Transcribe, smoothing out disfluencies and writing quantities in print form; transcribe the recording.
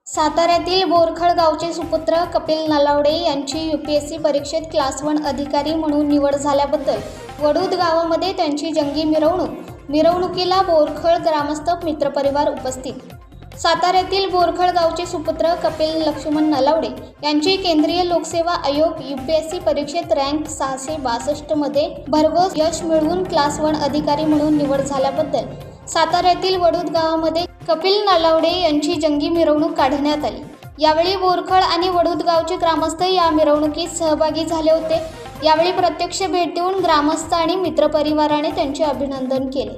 साताऱ्यातील बोरखळ गावचे सुपुत्र कपिल नलावडे यांची यूपीएससी परीक्षेत क्लास 1 अधिकारी म्हणून निवड झाल्याबद्दल वडूद गावामध्ये त्यांची जंगी मिरवणुकीला बोरखळ ग्रामस्थ मित्रपरिवार उपस्थित। साताऱ्यातील बोरखळ गावचे सुपुत्र कपिल लक्ष्मण नलावडे यांची केंद्रीय लोकसेवा आयोग यूपीएससी परीक्षेत रँक 662 मध्ये भरघोस यश मिळवून क्लास 1 अधिकारी म्हणून निवड झाल्याबद्दल साताऱ्यातील वडूद गावामध्ये कपिल नलावडे यांची जंगी मिरवणूक काढण्यात आली। यावेळी बोरखळ आणि वडूद गावचे ग्रामस्थ या मिरवणुकीत सहभागी झाले होते। यावेळी प्रत्यक्ष भेट देऊन ग्रामस्थ आणि मित्रपरिवाराने त्यांचे अभिनंदन केले।